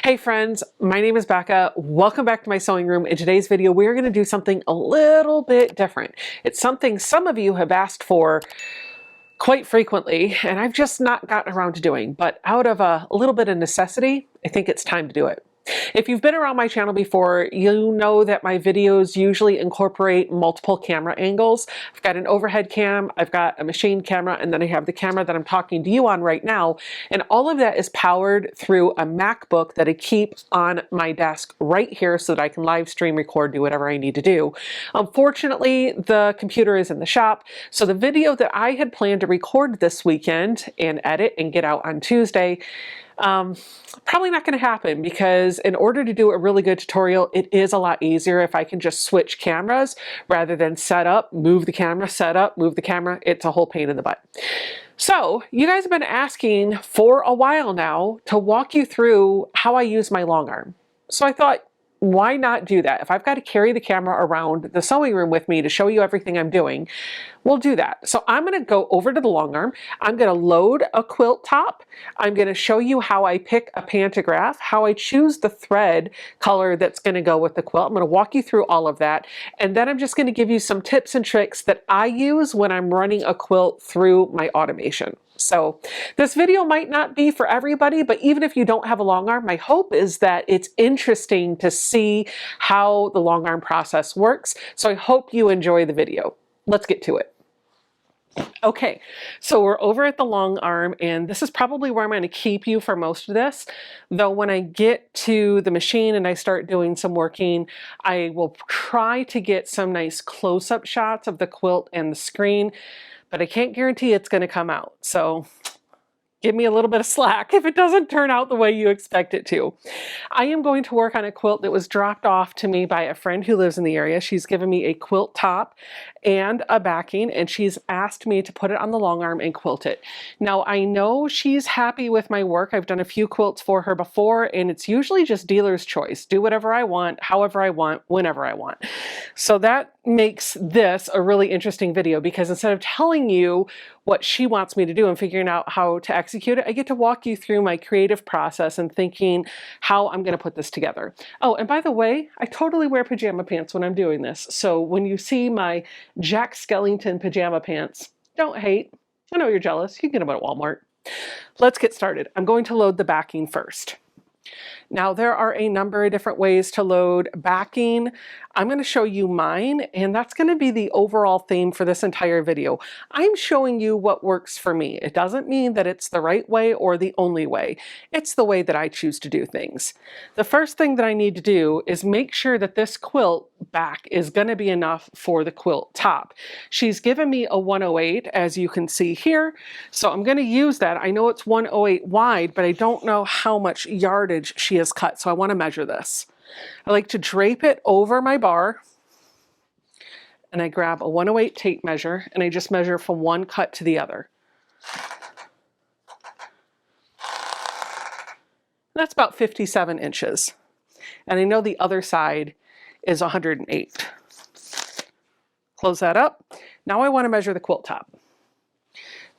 Hey friends, my name is Becca. Welcome back to my sewing room. In today's video, we're going to do something a little bit different. It's something some of you have asked for quite frequently, and I've just not gotten around to doing, but out of a little bit of necessity, I think it's time to do it. If you've been around my channel before, you know that my videos usually incorporate multiple camera angles. I've got an overhead cam, I've got a machine camera, and then I have the camera that I'm talking to you on right now. And all of that is powered through a MacBook that I keep on my desk right here so that I can live stream, record, do whatever I need to do. Unfortunately, the computer is in the shop, so the video that I had planned to record this weekend and edit and get out on Tuesday, probably not going to happen, because in order to do a really good tutorial, it is a lot easier if I can just switch cameras rather than set up, move the camera, set up, move the camera. It's a whole pain in the butt. So you guys have been asking for a while now to walk you through how I use my long arm. So I thought, why not do that? If I've got to carry the camera around the sewing room with me to show you everything I'm doing, we'll do that. So I'm going to go over to the long arm. I'm going to load a quilt top. I'm going to show you how I pick a pantograph, how I choose the thread color that's going to go with the quilt. I'm going to walk you through all of that. And then I'm just going to give you some tips and tricks that I use when I'm running a quilt through my automation. So this video might not be for everybody, but even if you don't have a long arm, my hope is that it's interesting to see how the long arm process works. So I hope you enjoy the video. Let's get to it. Okay, so we're over at the long arm, and this is probably where I'm going to keep you for most of this. Though when I get to the machine and I start doing some working, I will try to get some nice close-up shots of the quilt and the screen, but I can't guarantee it's going to come out. So give me a little bit of slack if it doesn't turn out the way you expect it to. I am going to work on a quilt that was dropped off to me by a friend who lives in the area. She's given me a quilt top and a backing, and she's asked me to put it on the long arm and quilt it. Now, I know she's happy with my work. I've done a few quilts for her before, and it's usually just dealer's choice. Do whatever I want, however I want, whenever I want. So that makes this a really interesting video, because instead of telling you what she wants me to do and figuring out how to execute it, I get to walk you through my creative process and thinking how I'm going to put this together. Oh, and by the way, I totally wear pajama pants when I'm doing this. So when you see my Jack Skellington pajama pants, don't hate. I know you're jealous. You can get them at Walmart. Let's get started. I'm going to load the backing first. Now, there are a number of different ways to load backing. I'm going to show you mine, and that's going to be the overall theme for this entire video. I'm showing you what works for me. It doesn't mean that it's the right way or the only way. It's the way that I choose to do things. The first thing that I need to do is make sure that this quilt back is going to be enough for the quilt top. She's given me a 108, as you can see here, so I'm going to use that. I know it's 108 wide, but I don't know how much yardage she has cut, so I want to measure this. I like to drape it over my bar, and I grab a 108 tape measure, and I just measure from one cut to the other. That's about 57 inches. And I know the other side is 108. Close that up. Now I want to measure the quilt top.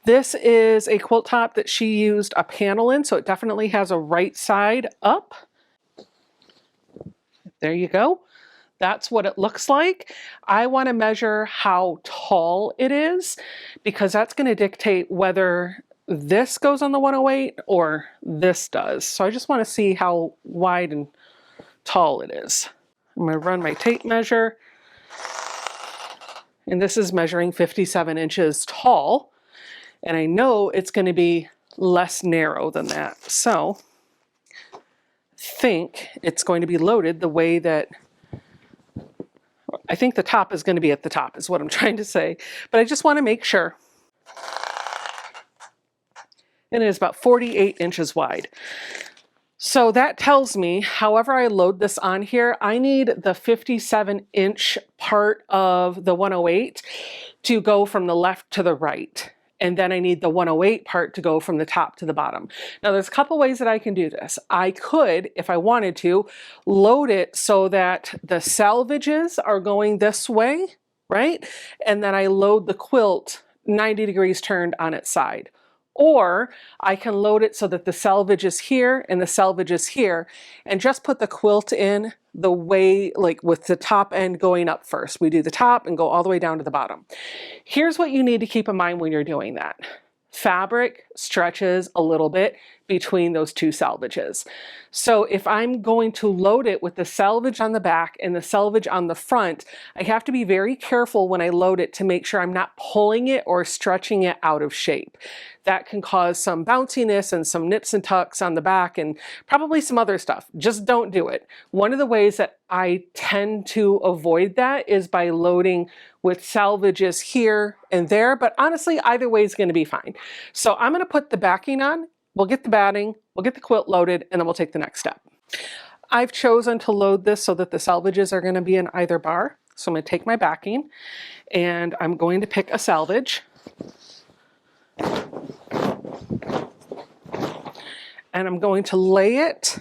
This is a quilt top that she used a panel in, so it definitely has a right side up. There you go. That's what it looks like. I want to measure how tall it is, because that's going to dictate whether this goes on the 108 or this does. So I just want to see how wide and tall it is. I'm going to run my tape measure, and this is measuring 57 inches tall, and I know it's going to be less narrow than that. So I think it's going to be loaded the way that I think the top is going to be at the top, is what I'm trying to say, but I just want to make sure. And it is about 48 inches wide. So that tells me, however I load this on here, I need the 57-inch part of the 108 to go from the left to the right. And then I need the 108 part to go from the top to the bottom. Now, there's a couple ways that I can do this. I could, if I wanted to, load it so that the selvages are going this way, right? And then I load the quilt 90 degrees turned on its side. Or I can load it so that the selvage is here and the selvage is here, and just put the quilt in the way, like with the top end going up first. We do the top and go all the way down to the bottom. Here's what you need to keep in mind when you're doing that. Fabric stretches a little bit between those two selvages. So if I'm going to load it with the selvage on the back and the selvage on the front, I have to be very careful when I load it to make sure I'm not pulling it or stretching it out of shape. That can cause some bounciness and some nips and tucks on the back and probably some other stuff. Just don't do it. One of the ways that I tend to avoid that is by loading with selvages here and there, but honestly, either way is going to be fine. So I'm going to put the backing on, we'll get the batting, we'll get the quilt loaded, and then we'll take the next step. I've chosen to load this so that the selvages are going to be in either bar. So I'm going to take my backing and I'm going to pick a selvage. And I'm going to lay it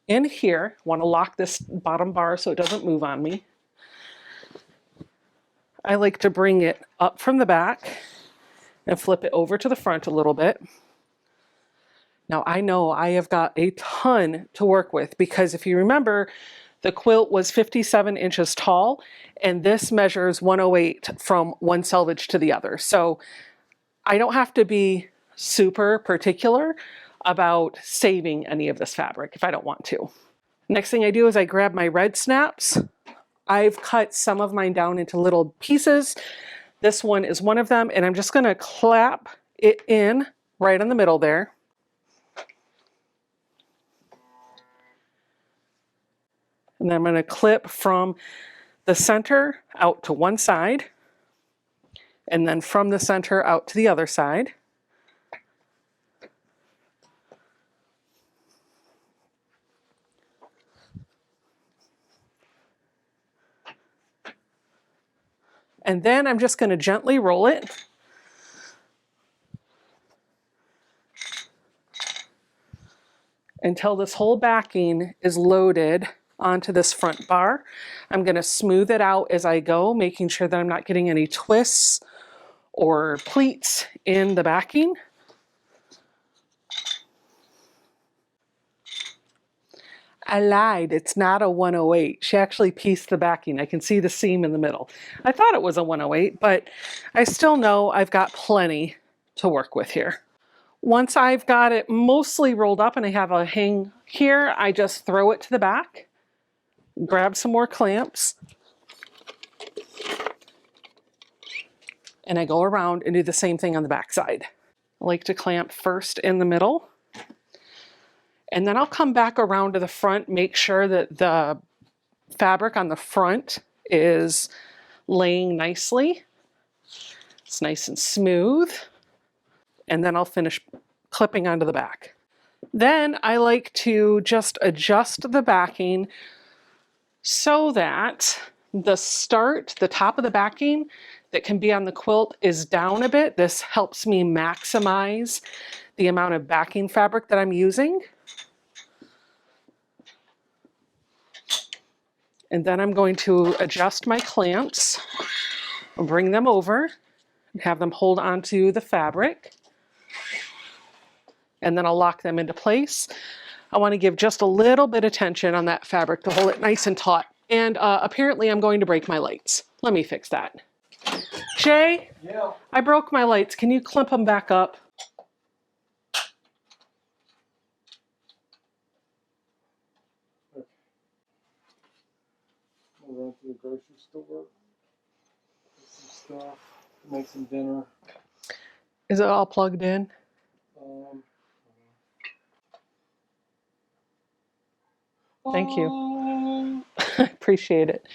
in here. I want to lock this bottom bar so it doesn't move on me. I like to bring it up from the back and flip it over to the front a little bit. Now I know I have got a ton to work with because if you remember, the quilt was 57 inches tall and this measures 108 from one selvage to the other. So I don't have to be super particular about saving any of this fabric if I don't want to. Next thing I do is I grab my red snaps. I've cut some of mine down into little pieces. This one is one of them, and I'm just going to clap it in right in the middle there. And then I'm going to clip from the center out to one side, and then from the center out to the other side. And then I'm just going to gently roll it until this whole backing is loaded onto this front bar. I'm going to smooth it out as I go, making sure that I'm not getting any twists or pleats in the backing. I lied, it's not a 108. She actually pieced the backing. I can see the seam in the middle. I thought it was a 108, but I still know I've got plenty to work with here. Once I've got it mostly rolled up and I have a hang here, I just throw it to the back, grab some more clamps, and I go around and do the same thing on the back side. I like to clamp first in the middle. And then I'll come back around to the front, make sure that the fabric on the front is laying nicely. It's nice and smooth. And then I'll finish clipping onto the back. Then I like to just adjust the backing so that the top of the backing that can be on the quilt is down a bit. This helps me maximize the amount of backing fabric that I'm using. And then I'm going to adjust my clamps, bring them over, and have them hold onto the fabric. And then I'll lock them into place. I want to give just a little bit of tension on that fabric to hold it nice and taut. And apparently I'm going to break my lights. Let me fix that. Jay? Yeah? I broke my lights. Can you clip them back up? Run to the grocery store, get some stuff, make some dinner. Is it all plugged in? Thank you. I appreciate it.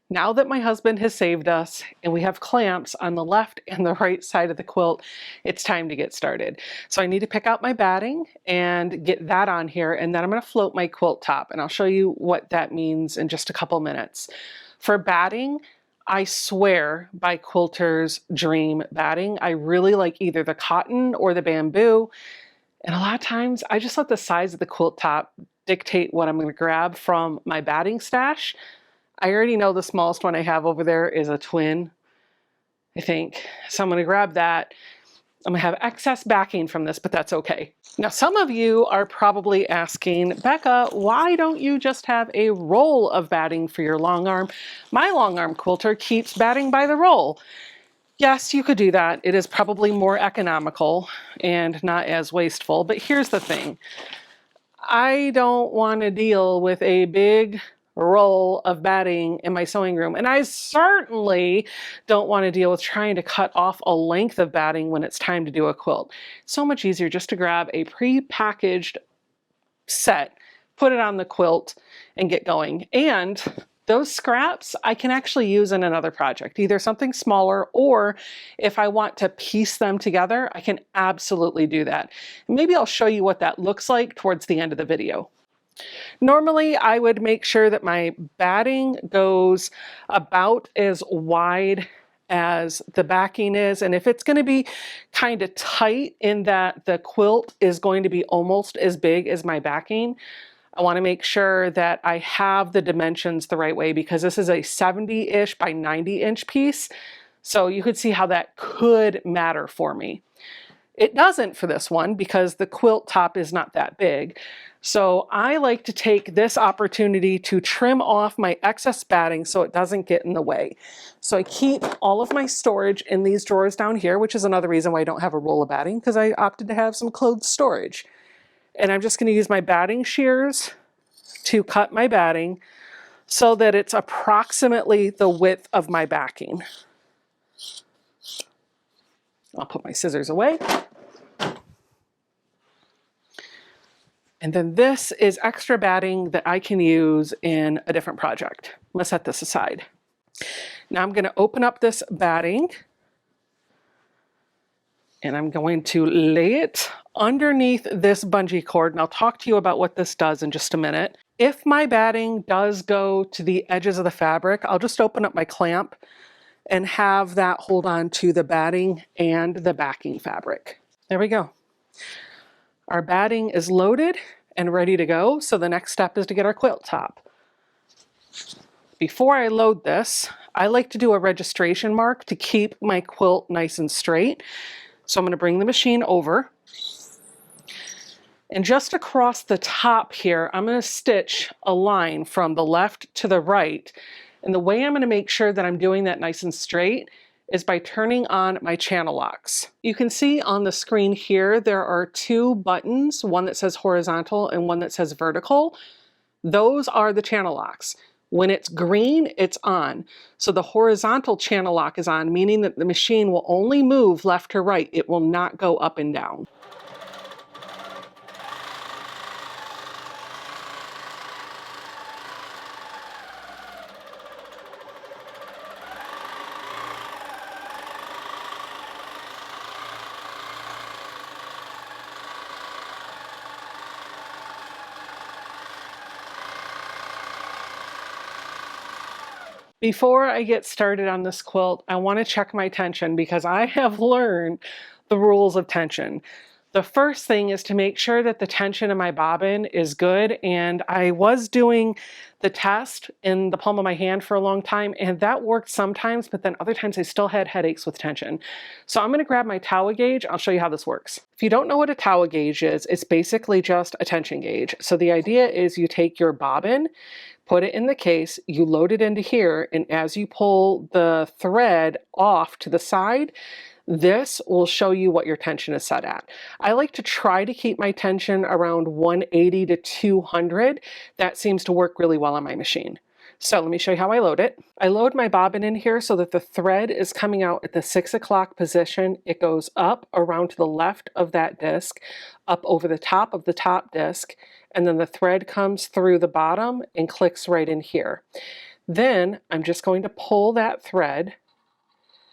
Now that my husband has saved us and we have clamps on the left and the right side of the quilt, it's time to get started. So I need to pick out my batting and get that on here, and then I'm going to float my quilt top, and I'll show you what that means in just a couple minutes. For batting, I swear by Quilter's Dream batting. I really like either the cotton or the bamboo, and a lot of times I just let the size of the quilt top dictate what I'm going to grab from my batting stash. I already know the smallest one I have over there is a twin, I think. So I'm going to grab that. I'm gonna have excess backing from this, but that's okay. Now, some of you are probably asking, Becca, why don't you just have a roll of batting for your long arm? My long arm quilter keeps batting by the roll. Yes, you could do that. It is probably more economical and not as wasteful, but here's the thing. I don't want to deal with a big roll of batting in my sewing room. And I certainly don't want to deal with trying to cut off a length of batting when it's time to do a quilt. So much easier just to grab a pre-packaged set, put it on the quilt, and get going. And those scraps I can actually use in another project, either something smaller, or if I want to piece them together, I can absolutely do that. Maybe I'll show you what that looks like towards the end of the video. Normally, I would make sure that my batting goes about as wide as the backing is. And if it's going to be kind of tight in that the quilt is going to be almost as big as my backing, I want to make sure that I have the dimensions the right way, because this is a 70-ish by 90-inch piece. So you could see how that could matter for me. It doesn't for this one because the quilt top is not that big. So I like to take this opportunity to trim off my excess batting so it doesn't get in the way. So I keep all of my storage in these drawers down here, which is another reason why I don't have a roll of batting, because I opted to have some clothes storage. And I'm just going to use my batting shears to cut my batting so that it's approximately the width of my backing. I'll put my scissors away. And then this is extra batting that I can use in a different project. I'm going to set this aside. Now I'm going to open up this batting and I'm going to lay it underneath this bungee cord, and I'll talk to you about what this does in just a minute. If my batting does go to the edges of the fabric, I'll just open up my clamp and have that hold on to the batting and the backing fabric. There we go. Our batting is loaded and ready to go, so the next step is to get our quilt top. Before I load this, I like to do a registration mark to keep my quilt nice and straight. So I'm going to bring the machine over. And just across the top here, I'm going to stitch a line from the left to the right. And the way I'm going to make sure that I'm doing that nice and straight is by turning on my channel locks. You can see on the screen here, there are two buttons, one that says horizontal and one that says vertical. Those are the channel locks. When it's green, it's on. So the horizontal channel lock is on, meaning that the machine will only move left to right. It will not go up and down. Before I get started on this quilt, I want to check my tension because I have learned the rules of tension. The first thing is to make sure that the tension in my bobbin is good, and I was doing the test in the palm of my hand for a long time, and that worked sometimes, but then other times I still had headaches with tension. So I'm going to grab my tower gauge. I'll show you how this works. If you don't know what a tower gauge is, it's basically just a tension gauge. So the idea is you take your bobbin, put it in the case, you load it into here, and as you pull the thread off to the side, this will show you what your tension is set at. I like to try to keep my tension around 180 to 200. That seems to work really well on my machine. So let me show you how I load it. I load my bobbin in here so that the thread is coming out at the 6 o'clock position. It goes up around to the left of that disc, up over the top of the top disc, and then the thread comes through the bottom and clicks right in here. Then I'm just going to pull that thread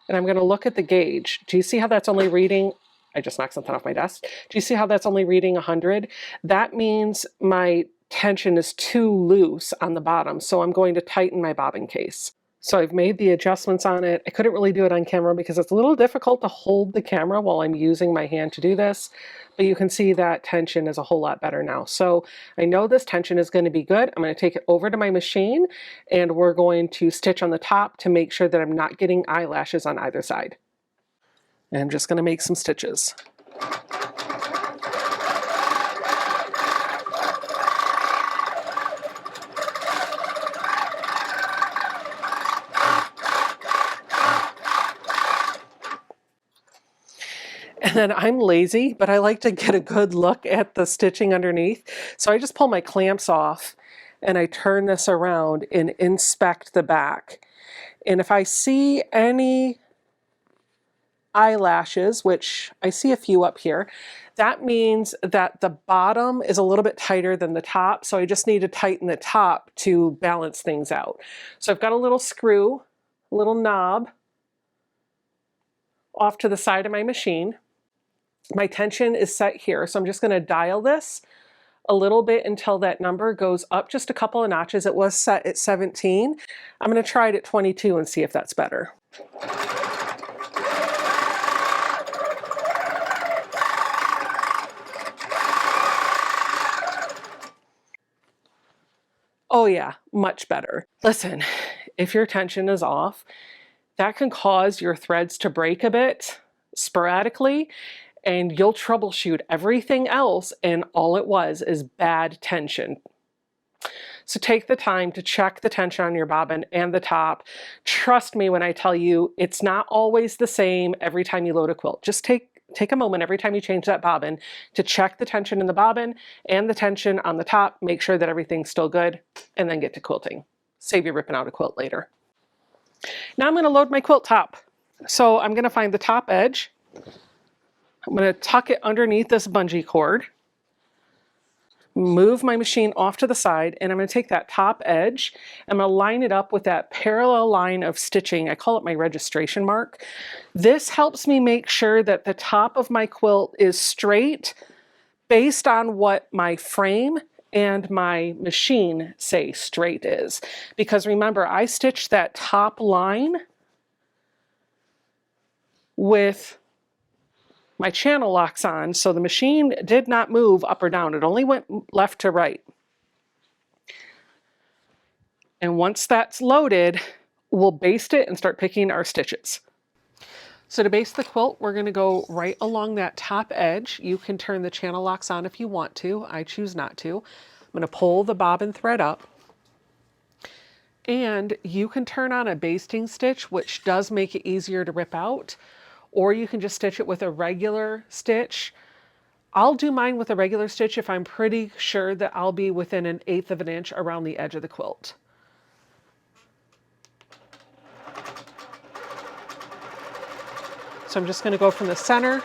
and I'm going to look at the gauge. Do you see how that's only reading? I just knocked something off my desk. Do you see how that's only reading 100? That means my tension is too loose on the bottom, so I'm going to tighten my bobbin case. So I've made the adjustments on it. I couldn't really do it on camera because it's a little difficult to hold the camera while I'm using my hand to do this, but you can see that tension is a whole lot better now. So I know this tension is going to be good. I'm going to take it over to my machine and we're going to stitch on the top to make sure that I'm not getting eyelashes on either side. And I'm just going to make some stitches. And then I'm lazy, but I like to get a good look at the stitching underneath. So I just pull my clamps off and I turn this around and inspect the back. And if I see any eyelashes, which I see a few up here, that means that the bottom is a little bit tighter than the top. So I just need to tighten the top to balance things out. So I've got a little screw, a little knob off to the side of my machine. My tension is set here, so I'm just going to dial this a little bit until that number goes up just a couple of notches. It was set at 17. I'm going to try it at 22 and see if that's better. Oh yeah, much better. Listen, if your tension is off, that can cause your threads to break a bit sporadically, and you'll troubleshoot everything else, and all it was is bad tension. So take the time to check the tension on your bobbin and the top. Trust me when I tell you, it's not always the same every time you load a quilt. Just take a moment every time you change that bobbin to check the tension in the bobbin and the tension on the top. Make sure that everything's still good, and then get to quilting. Save you ripping out a quilt later. Now I'm going to load my quilt top. So I'm going to find the top edge. I'm going to tuck it underneath this bungee cord, move my machine off to the side, and I'm going to take that top edge, I'm going to line it up with that parallel line of stitching. I call it my registration mark. This helps me make sure that the top of my quilt is straight based on what my frame and my machine say straight is. Because remember, I stitched that top line with my channel locks on, so the machine did not move up or down. It only went left to right. And once that's loaded, we'll baste it and start picking our stitches. So to baste the quilt, we're going to go right along that top edge. You can turn the channel locks on if you want to. I choose not to. I'm going to pull the bobbin thread up. And you can turn on a basting stitch, which does make it easier to rip out. Or you can just stitch it with a regular stitch. I'll do mine with a regular stitch if I'm pretty sure that I'll be within 1/8 of an inch around the edge of the quilt. So I'm just going to go from the center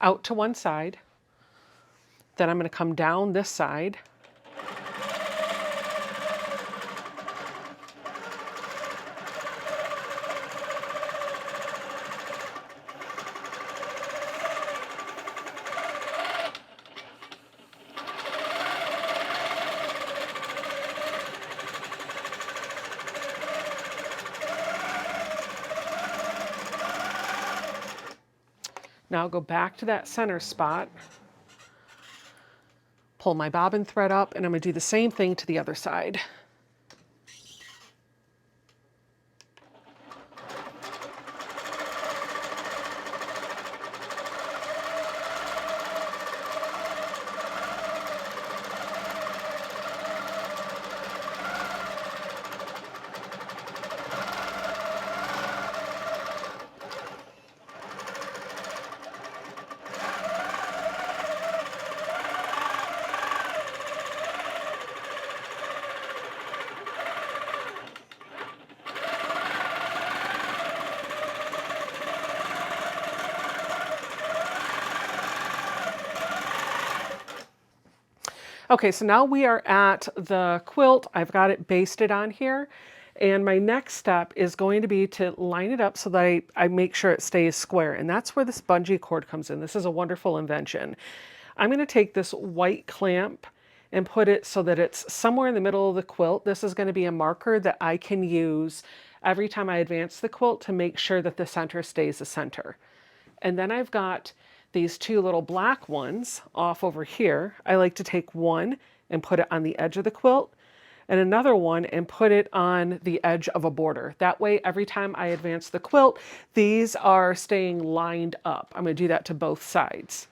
out to one side. Then I'm going to come down this side. Now I'll go back to that center spot, pull my bobbin thread up, and I'm going to do the same thing to the other side. Okay, so now we are at the quilt. I've got it basted on here. And my next step is going to be to line it up so that I make sure it stays square. And that's where this bungee cord comes in. This is a wonderful invention. I'm going to take this white clamp and put it so that it's somewhere in the middle of the quilt. This is going to be a marker that I can use every time I advance the quilt to make sure that the center stays the center. And then I've got these two little black ones off over here. I like to take one and put it on the edge of the quilt, and another one and put it on the edge of a border. That way, every time I advance the quilt, these are staying lined up. I'm going to do that to both sides.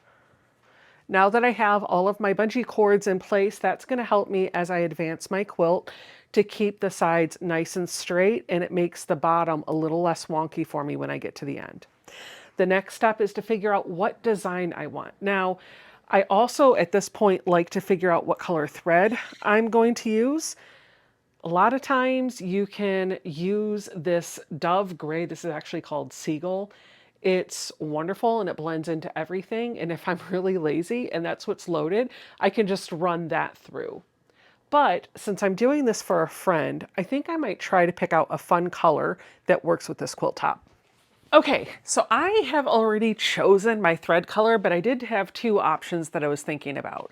Now that I have all of my bungee cords in place, that's going to help me as I advance my quilt to keep the sides nice and straight, and it makes the bottom a little less wonky for me when I get to the end. The next step is to figure out what design I want. Now, I also at this point like to figure out what color thread I'm going to use. A lot of times you can use this Dove Gray. This is actually called Seagull. It's wonderful and it blends into everything. And if I'm really lazy and that's what's loaded, I can just run that through. But since I'm doing this for a friend, I think I might try to pick out a fun color that works with this quilt top. Okay, so I have already chosen my thread color, but I did have two options that I was thinking about.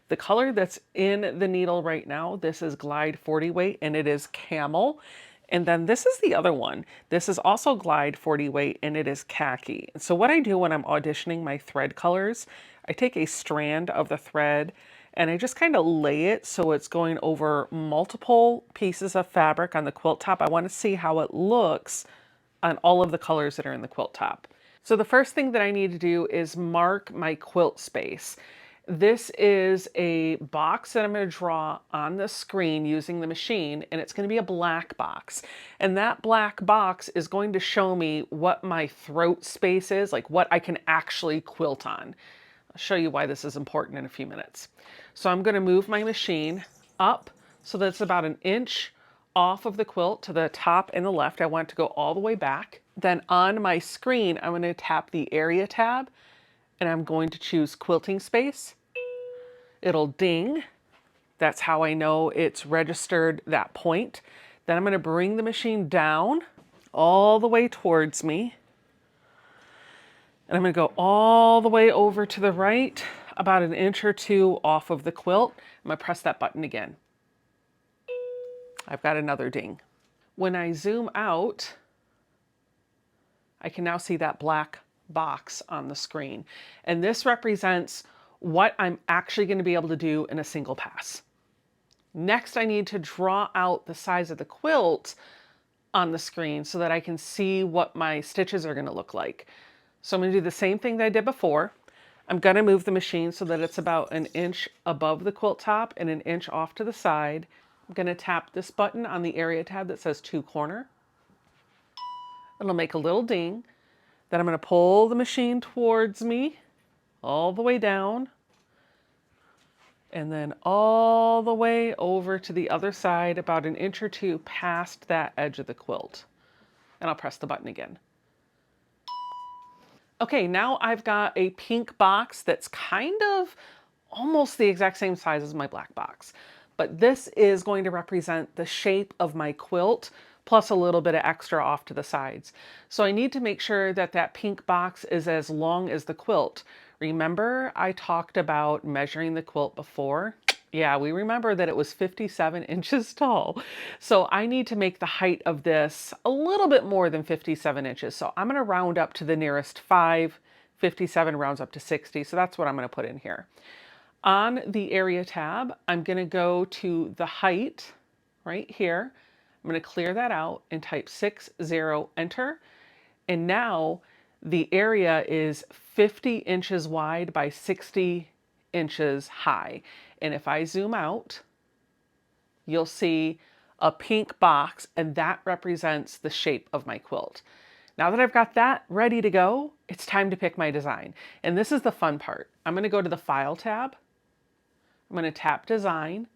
The color that's in the needle right now, this is Glide 40 weight and it is Camel. And then this is the other one. This is also Glide 40 weight and it is Khaki. So what I do when I'm auditioning my thread colors, I take a strand of the thread and I just kind of lay it so it's going over multiple pieces of fabric on the quilt top. I want to see how it looks on all of the colors that are in the quilt top. So the first thing that I need to do is mark my quilt space. This is a box that I'm going to draw on the screen using the machine, and it's going to be a black box. And that black box is going to show me what my throat space is, like what I can actually quilt on. I'll show you why this is important in a few minutes. So I'm going to move my machine up so that it's about an inch off of the quilt to the top and the left. I want it to go all the way back. Then on my screen, I'm going to tap the area tab and I'm going to choose quilting space. It'll ding. That's how I know it's registered that point. Then I'm going to bring the machine down all the way towards me. And I'm going to go all the way over to the right, about an inch or two off of the quilt. I'm going to press that button again. I've got another ding. When I zoom out, I can now see that black box on the screen. And this represents what I'm actually going to be able to do in a single pass. Next, I need to draw out the size of the quilt on the screen so that I can see what my stitches are going to look like. So I'm going to do the same thing that I did before. I'm going to move the machine so that it's about an inch above the quilt top and an inch off to the side. I'm going to tap this button on the area tab that says to corner. It'll make a little ding. Then I'm going to pull the machine towards me all the way down and then all the way over to the other side about an inch or two past that edge of the quilt. And I'll press the button again. Okay, now I've got a pink box that's kind of almost the exact same size as my black box. But this is going to represent the shape of my quilt plus a little bit of extra off to the sides. So I need to make sure that that pink box is as long as the quilt. Remember I talked about measuring the quilt before? Yeah, we remember that it was 57 inches tall. So I need to make the height of this a little bit more than 57 inches. So I'm going to round up to the nearest 5. 57 rounds up to 60. So that's what I'm going to put in here. On the area tab, I'm going to go to the height right here. I'm going to clear that out and type 60, enter. And now the area is 50 inches wide by 60 inches high. And if I zoom out, you'll see a pink box, and that represents the shape of my quilt. Now that I've got that ready to go, it's time to pick my design. And this is the fun part. I'm going to go to the File tab. I'm going to tap Design.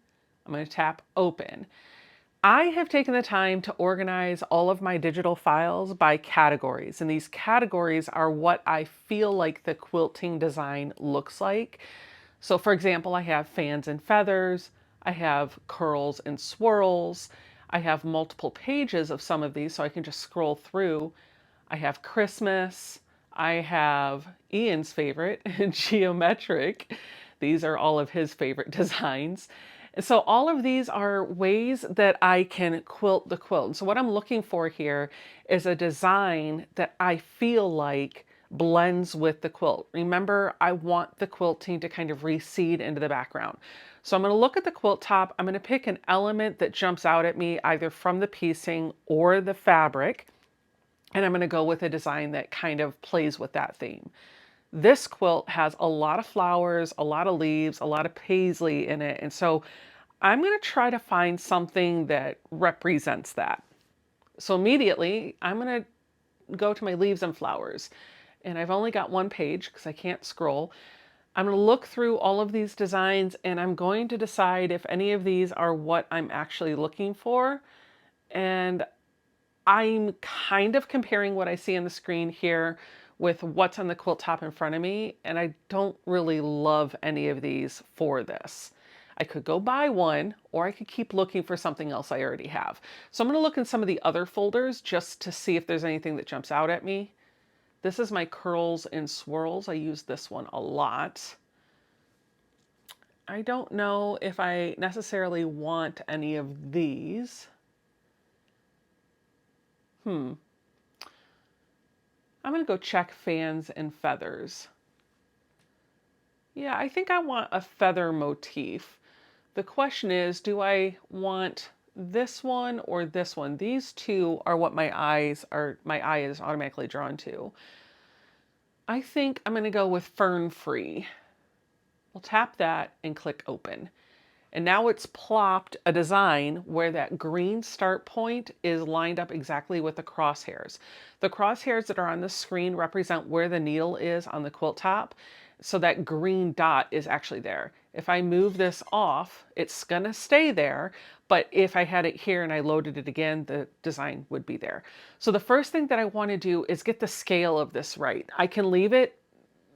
I'm going to tap Open. I have taken the time to organize all of my digital files by categories, and these categories are what I feel like the quilting design looks like. So for example, I have fans and feathers, I have curls and swirls, I have multiple pages of some of these so I can just scroll through. I have Christmas, I have Ian's favorite, geometric. These are all of his favorite designs. So all of these are ways that I can quilt the quilt. And so what I'm looking for here is a design that I feel like blends with the quilt. Remember, I want the quilting to kind of recede into the background. So I'm going to look at the quilt top. I'm going to pick an element that jumps out at me either from the piecing or the fabric. And I'm going to go with a design that kind of plays with that theme. This quilt has a lot of flowers, a lot of leaves, a lot of paisley in it. And so I'm going to try to find something that represents that. So immediately I'm going to go to my leaves and flowers. And I've only got one page because I can't scroll. I'm going to look through all of these designs and I'm going to decide if any of these are what I'm actually looking for. And I'm kind of comparing what I see on the screen here with what's on the quilt top in front of me, and I don't really love any of these for this. I could go buy one, or I could keep looking for something else I already have. So I'm going to look in some of the other folders just to see if there's anything that jumps out at me. This is my curls and swirls. I use this one a lot. I don't know if I necessarily want any of these. I'm going to go check fans and feathers. Yeah, I think I want a feather motif. The question is, do I want this one or this one? These two are what my eye is automatically drawn to. I think I'm going to go with Fern Free. We'll tap that and click open. And now it's plopped a design where that green start point is lined up exactly with the crosshairs. The crosshairs that are on the screen represent where the needle is on the quilt top. So that green dot is actually there. If I move this off, it's gonna stay there, but if I had it here and I loaded it again, the design would be there. So the first thing that I wanna do is get the scale of this right. I can leave it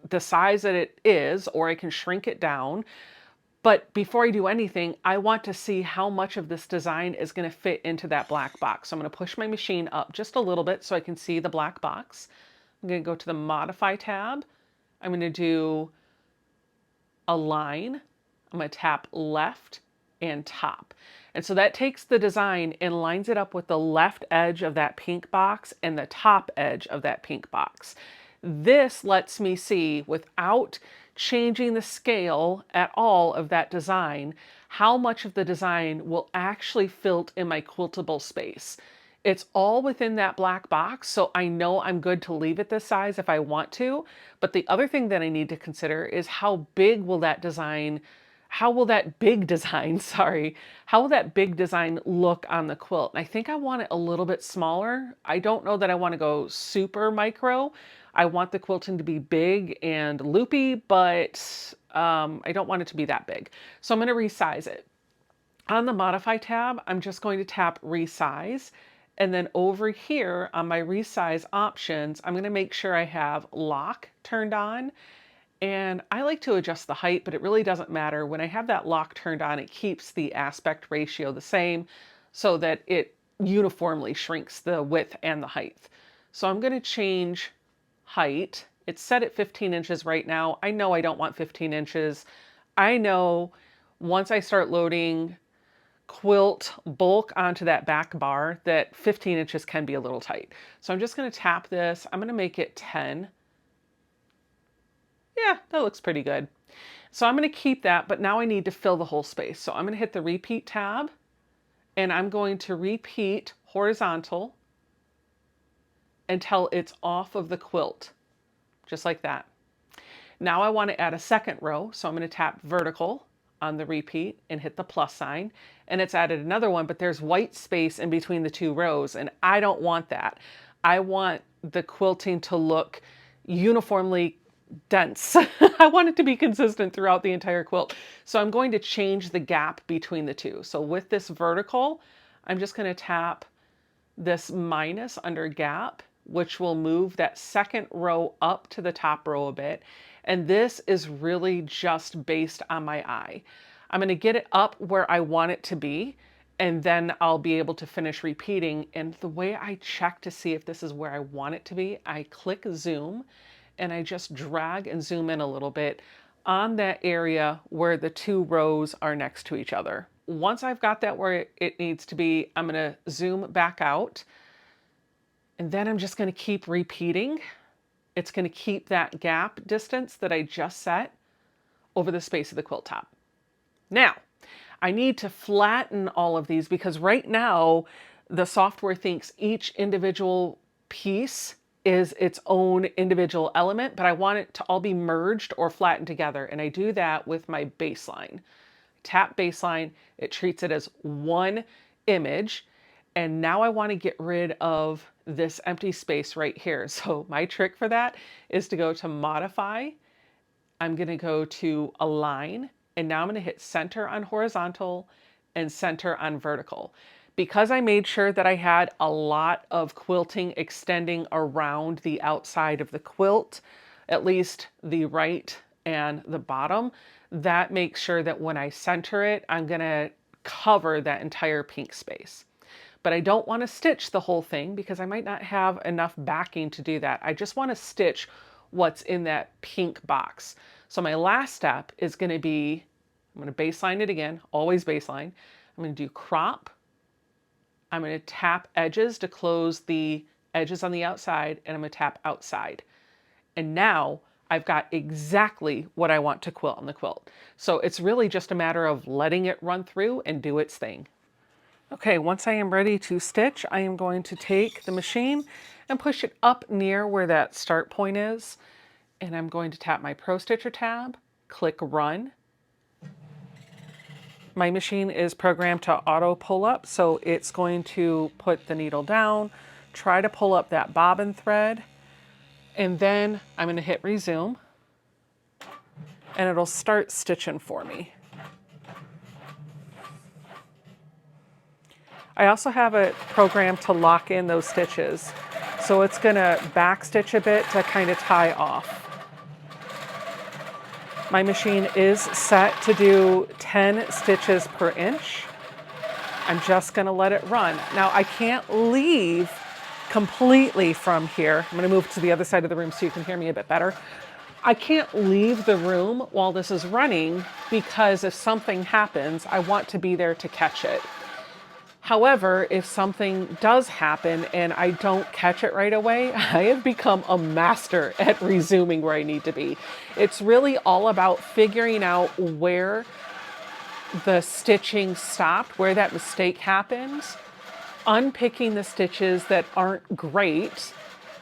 the size that it is, or I can shrink it down. But before I do anything, I want to see how much of this design is going to fit into that black box. So I'm going to push my machine up just a little bit so I can see the black box. I'm going to go to the Modify tab. I'm going to do Align. I'm going to tap Left and Top. And so that takes the design and lines it up with the left edge of that pink box and the top edge of that pink box. This lets me see, without changing the scale at all of that design, how much of the design will actually fit in my quiltable space. It's all within that black box, so I know I'm good to leave it this size if I want to. But the other thing that I need to consider is how big will that design, how will that big design, sorry, how will that big design look on the quilt? And I think I want it a little bit smaller. I don't know that I want to go super micro. I want the quilting to be big and loopy, but I don't want it to be that big. So I'm going to resize it. On the Modify tab, I'm just going to tap Resize. And then over here on my Resize options, I'm going to make sure I have Lock turned on. And I like to adjust the height, but it really doesn't matter. When I have that lock turned on, it keeps the aspect ratio the same so that it uniformly shrinks the width and the height. So I'm going to change height. It's set at 15 inches right now. I know I don't want 15 inches. I know once I start loading quilt bulk onto that back bar that 15 inches can be a little tight. So I'm just going to tap this. I'm going to make it 10. Yeah, that looks pretty good. So I'm going to keep that, but now I need to fill the whole space. So I'm going to hit the Repeat tab, and I'm going to repeat horizontal until it's off of the quilt, just like that. Now I want to add a second row, so I'm going to tap vertical on the repeat and hit the plus sign, and it's added another one, but there's white space in between the two rows, and I don't want that. I want the quilting to look uniformly dense. I want it to be consistent throughout the entire quilt. So I'm going to change the gap between the two. So with this vertical, I'm just going to tap this minus under gap, which will move that second row up to the top row a bit. And this is really just based on my eye. I'm going to get it up where I want it to be, and then I'll be able to finish repeating. And the way I check to see if this is where I want it to be, I click zoom and I just drag and zoom in a little bit on that area where the two rows are next to each other. Once I've got that where it needs to be, I'm going to zoom back out, and then I'm just going to keep repeating It's going to keep that gap distance that I just set over the space of the quilt top. Now, I need to flatten all of these because right now the software thinks each individual piece is its own individual element, but I want it to all be merged or flattened together. And I do that with my baseline. Tap baseline, it treats it as one image. And now I want to get rid of this empty space right here. So my trick for that is to go to modify. I'm going to go to align, and now I'm going to hit center on horizontal and center on vertical. Because I made sure that I had a lot of quilting extending around the outside of the quilt, at least the right and the bottom, that makes sure that when I center it, I'm going to cover that entire pink space. But I don't want to stitch the whole thing because I might not have enough backing to do that. I just want to stitch what's in that pink box. So my last step is going to be, I'm going to baseline it again, always baseline. I'm going to do crop. I'm going to tap edges to close the edges on the outside, and I'm going to tap outside. And now I've got exactly what I want to quilt on the quilt. So it's really just a matter of letting it run through and do its thing. Okay, once I am ready to stitch, I am going to take the machine and push it up near where that start point is. And I'm going to tap my ProStitcher tab, click Run. My machine is programmed to auto pull up, so it's going to put the needle down, try to pull up that bobbin thread, and then I'm going to hit resume, and it'll start stitching for me. I also have it programmed to lock in those stitches, so it's going to back stitch a bit to kind of tie off. My machine is set to do 10 stitches per inch. I'm just going to let it run. Now I can't leave completely from here. I'm going to move to the other side of the room so you can hear me a bit better. I can't leave the room while this is running because if something happens, I want to be there to catch it. However, if something does happen and I don't catch it right away, I have become a master at resuming where I need to be. It's really all about figuring out where the stitching stopped, where that mistake happens, unpicking the stitches that aren't great,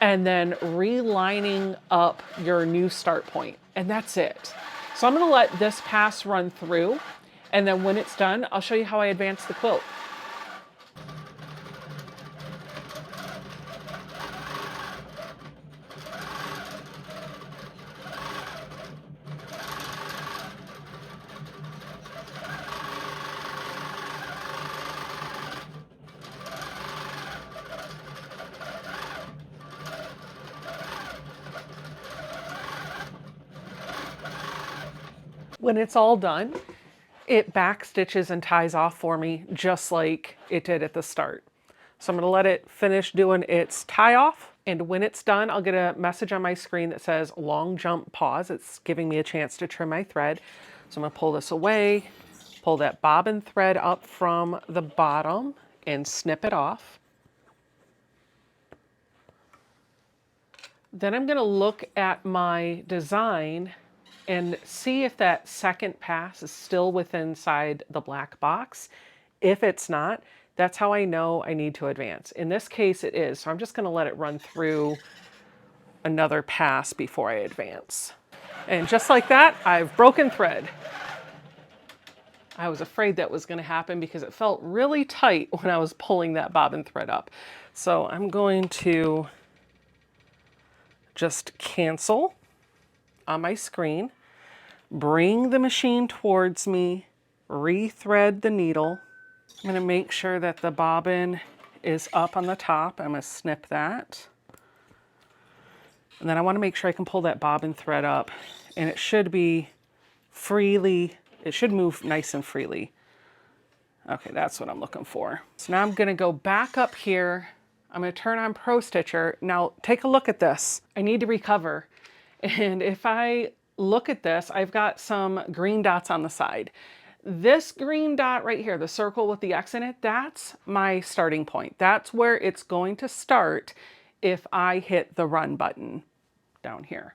and then relining up your new start point. And that's it. So I'm going to let this pass run through, and then when it's done, I'll show you how I advance the quilt. When it's all done, it back stitches and ties off for me just like it did at the start. So I'm going to let it finish doing its tie off, and when it's done, I'll get a message on my screen that says long jump pause. It's giving me a chance to trim my thread. So I'm going to pull this away, pull that bobbin thread up from the bottom and snip it off. Then I'm going to look at my design and see if that second pass is still within inside the black box. If it's not, that's how I know I need to advance. In this case, it is. So I'm just going to let it run through another pass before I advance. And just like that, I've broken thread. I was afraid that was going to happen because it felt really tight when I was pulling that bobbin thread up. So I'm going to just cancel on my screen, bring the machine towards me, rethread the needle. I'm going to make sure that the bobbin is up on the top. I'm going to snip that. And then I want to make sure I can pull that bobbin thread up, and it should be freely, it should move nice and freely. Okay, that's what I'm looking for. So now I'm going to go back up here. I'm going to turn on ProStitcher. Now take a look at this. I need to recover. And if I look at this, I've got some green dots on the side. This green dot right here, the circle with the X in it, that's my starting point. That's where it's going to start if I hit the run button. down here.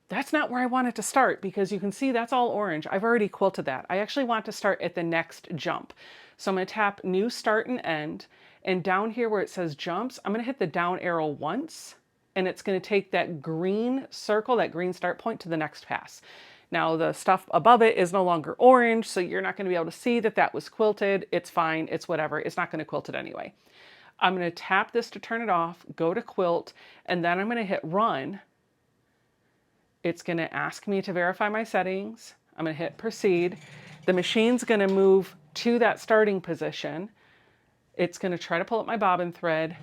That's not where I want it to start because you can see that's all orange. I've already quilted that. I actually want to start at the next jump. So I'm going to tap New Start and End, and down here where it says Jumps, I'm going to hit the down arrow once, and it's going to take that green circle, that green start point, to the next pass. Now the stuff above it is no longer orange, so you're not going to be able to see that that was quilted. It's fine, it's whatever. It's not going to quilt it anyway. I'm going to tap this to turn it off, go to Quilt, and then I'm going to hit Run. It's going to ask me to verify my settings. I'm going to hit Proceed. The machine's going to move to that starting position. It's going to try to pull up my bobbin thread.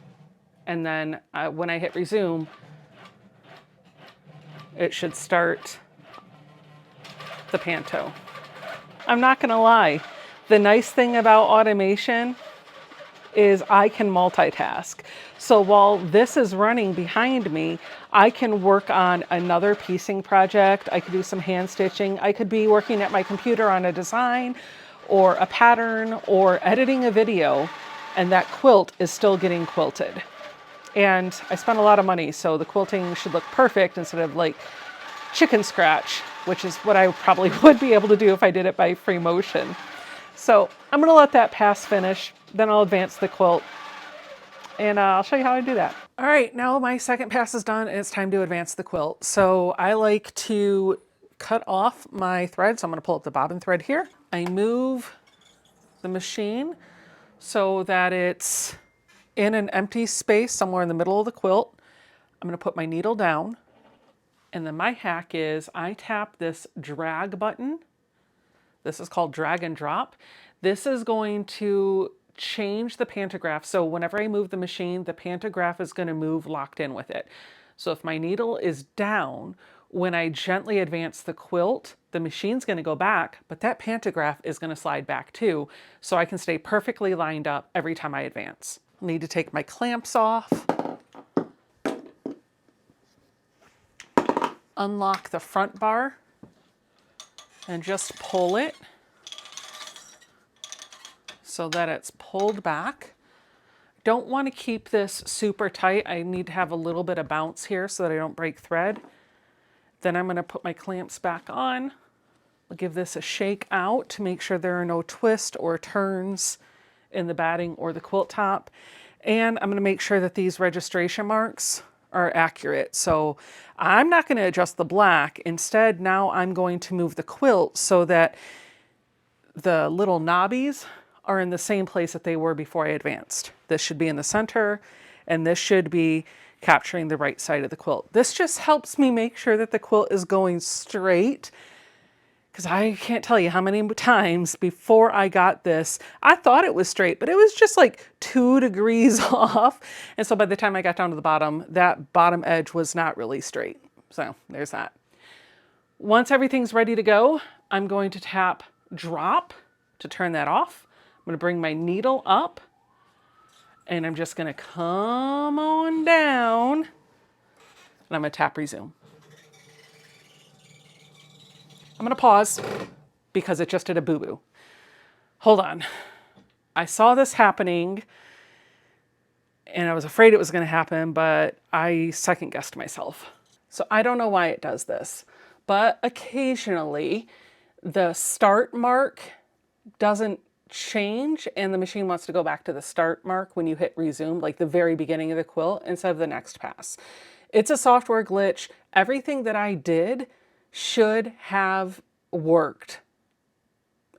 And then when I hit Resume, it should start the Panto. I'm not going to lie. The nice thing about automation is I can multitask. So while this is running behind me, I can work on another piecing project. I could do some hand stitching. I could be working at my computer on a design or a pattern or editing a video, and that quilt is still getting quilted. And I spent a lot of money, so the quilting should look perfect instead of like chicken scratch, which is what I probably would be able to do if I did it by free motion. So I'm going to let that pass finish, then I'll advance the quilt, and I'll show you how I do that. All right, now my second pass is done, and it's time to advance the quilt. So I like to cut off my thread, so I'm going to pull up the bobbin thread here. I move the machine so that it's in an empty space somewhere in the middle of the quilt. I'm going to put my needle down, and then my hack is I tap this drag button. This is called drag and drop. This is going to change the pantograph. So whenever I move the machine, the pantograph is going to move locked in with it. So if my needle is down, when I gently advance the quilt, the machine's going to go back, but that pantograph is going to slide back too, so I can stay perfectly lined up every time I advance. I need to take my clamps off, unlock the front bar, and just pull it so that it's pulled back. Don't want to keep this super tight. I need to have a little bit of bounce here so that I don't break thread. Then I'm going to put my clamps back on. I'll give this a shake out to make sure there are no twists or turns in the batting or the quilt top. And I'm going to make sure that these registration marks are accurate. So I'm not going to adjust the black. Instead, now I'm going to move the quilt so that the little knobbies are in the same place that they were before I advanced. This should be in the center, and this should be capturing the right side of the quilt. This just helps me make sure that the quilt is going straight, because I can't tell you how many times before I got this, I thought it was straight, but it was just like 2 degrees off. And so by the time I got down to the bottom, that bottom edge was not really straight. So there's that. Once everything's ready to go, I'm going to tap drop to turn that off. I'm going to bring my needle up, and I'm just going to come on down, and I'm going to tap resume. I'm going to pause because it just did a boo-boo. Hold on. I saw this happening, and I was afraid it was going to happen, but I second-guessed myself. So I don't know why it does this, but occasionally the start mark doesn't change and the machine wants to go back to the start mark when you hit resume, like the very beginning of the quilt instead of the next pass. It's a software glitch. Everything that I did should have worked,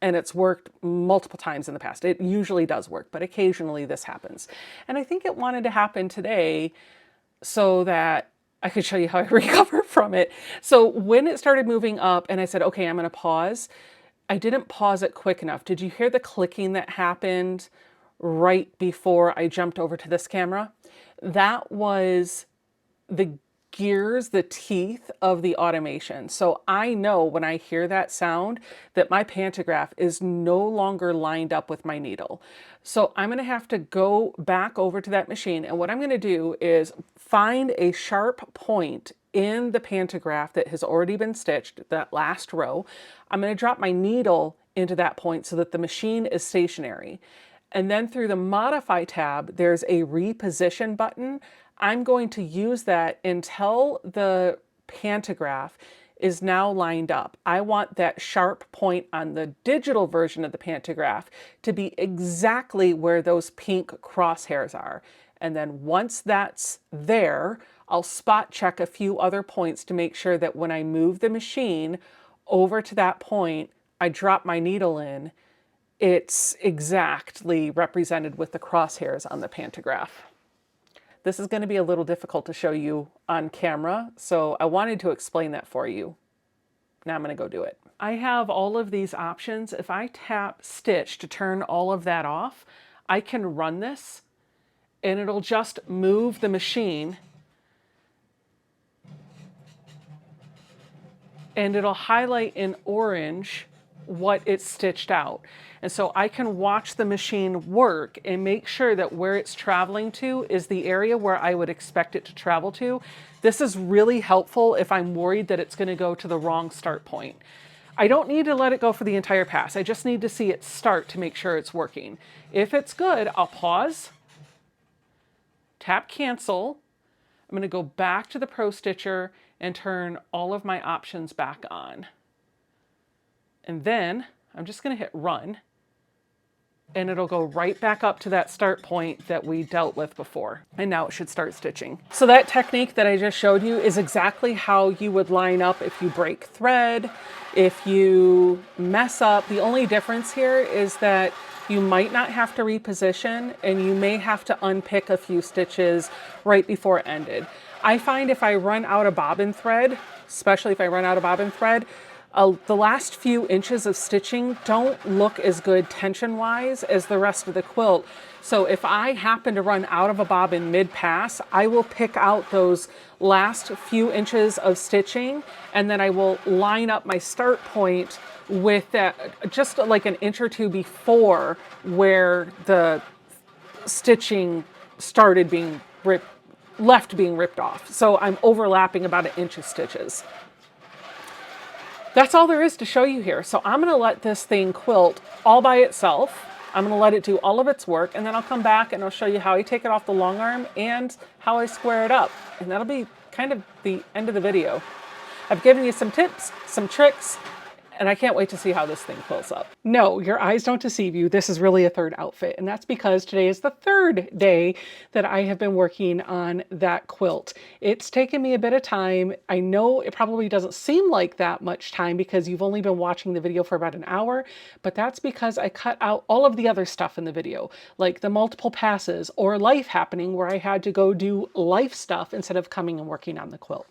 and it's worked multiple times in the past. It usually does work, but occasionally this happens. And I think it wanted to happen today so that I could show you how I recover from it. So when it started moving up and I said, okay, I'm going to pause, I didn't pause it quick enough. Did you hear the clicking that happened right before I jumped over to this camera? That was the gears, the teeth of the automation. So I know when I hear that sound that my pantograph is no longer lined up with my needle. So I'm going to have to go back over to that machine, and what I'm going to do is find a sharp point in the pantograph that has already been stitched, that last row. I'm going to drop my needle into that point so that the machine is stationary. And then through the Modify tab, there's a reposition button. I'm going to use that until the Pantograph is now lined up. I want that sharp point on the digital version of the Pantograph to be exactly where those pink crosshairs are. And then once that's there, I'll spot check a few other points to make sure that when I move the machine over to that point, I drop my needle in, it's exactly represented with the crosshairs on the Pantograph. This is going to be a little difficult to show you on camera, so I wanted to explain that for you. Now I'm going to go do it. I have all of these options. If I tap stitch to turn all of that off, I can run this and it'll just move the machine and it'll highlight in orange what it's stitched out. And so I can watch the machine work and make sure that where it's traveling to is the area where I would expect it to travel to. This is really helpful if I'm worried that it's going to go to the wrong start point. I don't need to let it go for the entire pass. I just need to see it start to make sure it's working. If it's good, I'll pause, tap cancel. I'm going to go back to the ProStitcher and turn all of my options back on. And then I'm just going to hit run and it'll go right back up to that start point that we dealt with before. And now it should start stitching. So that technique that I just showed you is exactly how you would line up if you break thread, if you mess up. The only difference here is that you might not have to reposition and you may have to unpick a few stitches right before it ended. I find if I run out of bobbin thread, especially if I run out of bobbin thread, the last few inches of stitching don't look as good tension-wise as the rest of the quilt. So if I happen to run out of a bobbin mid-pass, I will pick out those last few inches of stitching and then I will line up my start point with that just like an inch or two before where the stitching started being left being ripped off. So I'm overlapping about an inch of stitches. That's all there is to show you here. So I'm going to let this thing quilt all by itself. I'm going to let it do all of its work, and then I'll come back and I'll show you how I take it off the long arm and how I square it up. And that'll be kind of the end of the video. I've given you some tips, some tricks, and I can't wait to see how this thing quilts up. No, your eyes don't deceive you. This is really a third outfit, and that's because today is the third day that I have been working on that quilt. It's taken me a bit of time. I know it probably doesn't seem like that much time because you've only been watching the video for about an hour, but that's because I cut out all of the other stuff in the video, like the multiple passes or life happening where I had to go do life stuff instead of coming and working on the quilt.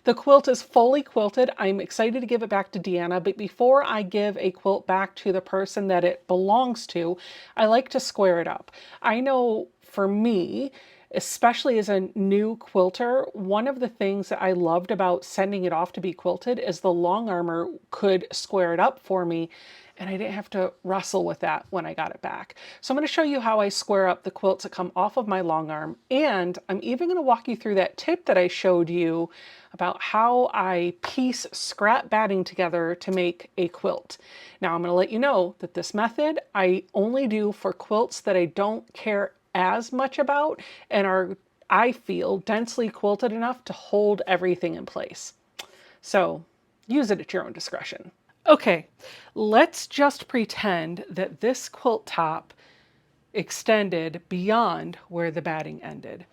The quilt is fully quilted. I'm excited to give it back to Deanna, but before I give a quilt back to the person that it belongs to, I like to square it up. I know for me, especially as a new quilter, one of the things that I loved about sending it off to be quilted is the long armor could square it up for me, and I didn't have to wrestle with that when I got it back. So I'm going to show you how I square up the quilts that come off of my long arm, and I'm even going to walk you through that tip that I showed you about how I piece scrap batting together to make a quilt. Now I'm going to let you know that this method I only do for quilts that I don't care as much about and are, I feel, densely quilted enough to hold everything in place. So use it at your own discretion. Okay, let's just pretend that this quilt top extended beyond where the batting ended.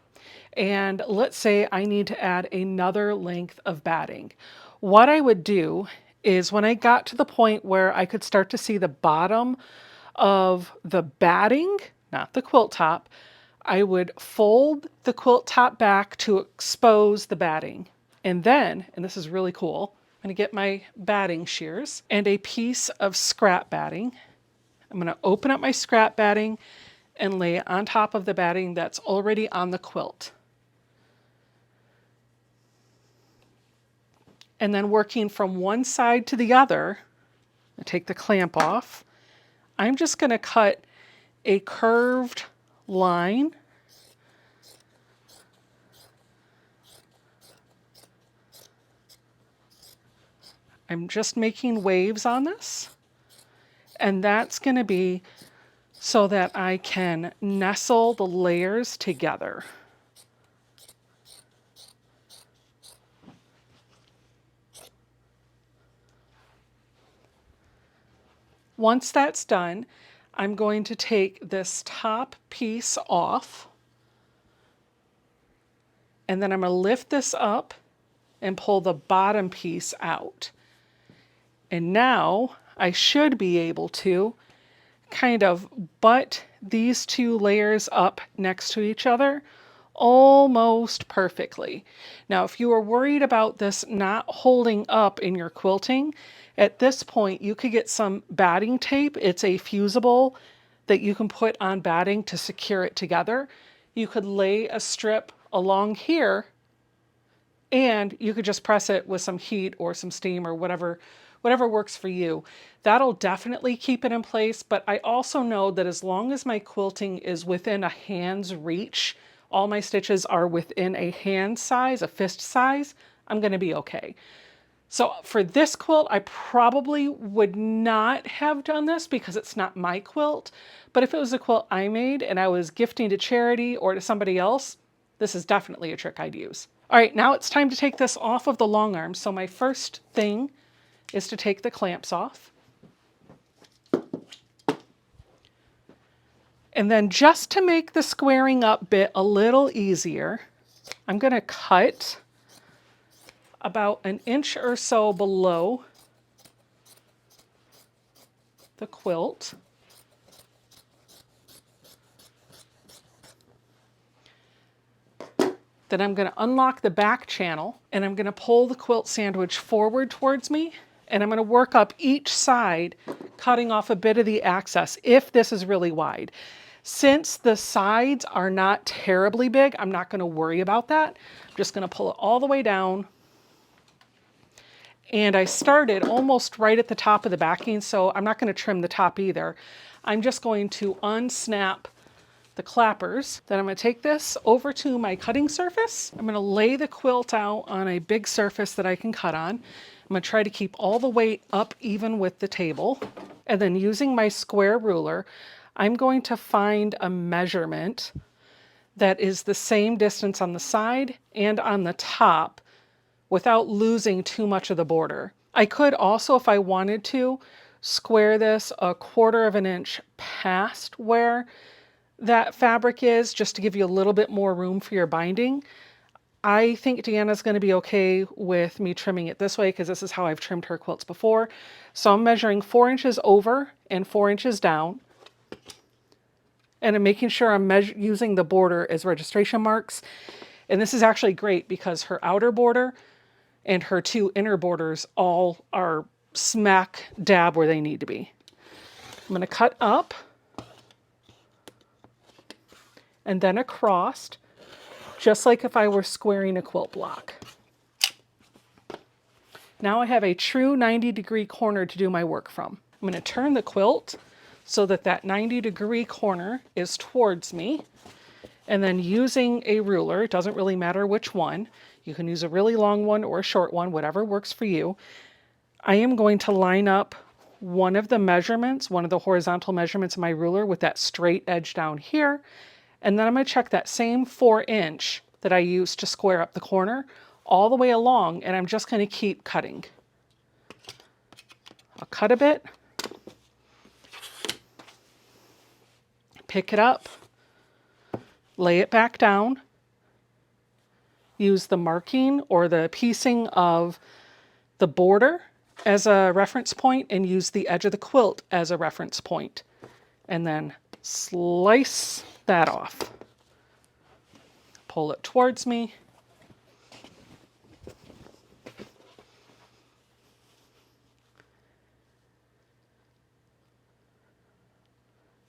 And let's say I need to add another length of batting. What I would do is when I got to the point where I could start to see the bottom of the batting, not the quilt top, I would fold the quilt top back to expose the batting. And then, and this is really cool, I'm going to get my batting shears and a piece of scrap batting. I'm going to open up my scrap batting and lay it on top of the batting that's already on the quilt. And then working from one side to the other, I take the clamp off. I'm just going to cut a curved line . I'm just making waves on this, and that's going to be so that I can nestle the layers together. Once that's done, I'm going to take this top piece off, and then I'm going to lift this up and pull the bottom piece out. And now I should be able to kind of butt these two layers up next to each other almost perfectly. Now, if you are worried about this not holding up in your quilting, at this point you could get some batting tape. It's a fusible that you can put on batting to secure it together. You could lay a strip along here and you could just press it with some heat or some steam or whatever works for you. That'll definitely keep it in place, but I also know that as long as my quilting is within a hand's reach, all my stitches are within a hand size, a fist size, I'm going to be okay. So for this quilt, I probably would not have done this because it's not my quilt, but if it was a quilt I made and I was gifting to charity or to somebody else, this is definitely a trick I'd use. All right, now it's time to take this off of the long arm. So my first thing is to take the clamps off. And then just to make the squaring up bit a little easier, I'm going to cut about an inch or so below the quilt. Then I'm going to unlock the back channel and I'm going to pull the quilt sandwich forward towards me, and I'm going to work up each side, cutting off a bit of the excess if this is really wide. Since the sides are not terribly big, I'm not going to worry about that. I'm just going to pull it all the way down. And I started almost right at the top of the backing, so I'm not going to trim the top either. I'm just going to unsnap the clappers. Then I'm going to take this over to my cutting surface. I'm going to lay the quilt out on a big surface that I can cut on. I'm going to try to keep all the weight up even with the table. And then using my square ruler, I'm going to find a measurement that is the same distance on the side and on the top without losing too much of the border. I could also, if I wanted to, square this 1/4 of an inch past where that fabric is, just to give you a little bit more room for your binding. I think Deanna's going to be okay with me trimming it this way because this is how I've trimmed her quilts before. So I'm measuring 4 inches over and 4 inches down. And I'm making sure I'm using the border as registration marks. And this is actually great because her outer border and her 2 inner borders all are smack dab where they need to be. I'm going to cut up and then across, just like if I were squaring a quilt block. Now I have a true 90-degree corner to do my work from. I'm going to turn the quilt so that that 90-degree corner is towards me. And then using a ruler, it doesn't really matter which one, you can use a really long one or a short one, whatever works for you. I am going to line up one of the measurements, one of the horizontal measurements of my ruler with that straight edge down here. And then I'm going to check that same 4-inch that I used to square up the corner all the way along, and I'm just going to keep cutting. I'll cut a bit, pick it up, lay it back down, use the marking or the piecing of the border as a reference point, and use the edge of the quilt as a reference point, and then slice that off. Pull it towards me.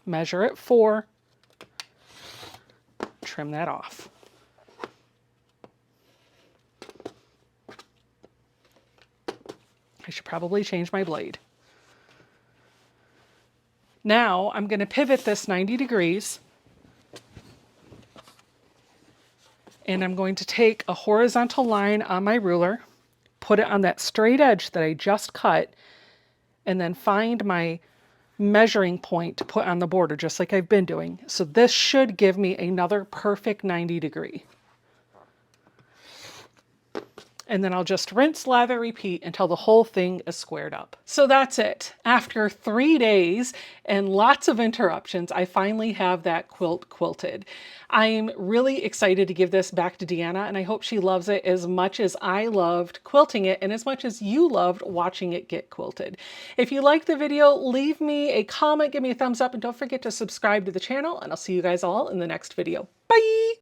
Measure it 4. Trim that off. I should probably change my blade. Now I'm going to pivot this 90 degrees, and I'm going to take a horizontal line on my ruler, put it on that straight edge that I just cut, and then find my measuring point to put on the border, just like I've been doing. So this should give me another perfect 90 degree. And then I'll just rinse, lather, repeat until the whole thing is squared up. So that's it. After 3 days and lots of interruptions, I finally have that quilt quilted. I'm really excited to give this back to Deanna, and I hope she loves it as much as I loved quilting it and as much as you loved watching it get quilted. If you liked the video, leave me a comment, give me a thumbs up, and don't forget to subscribe to the channel, and I'll see you guys all in the next video. Bye!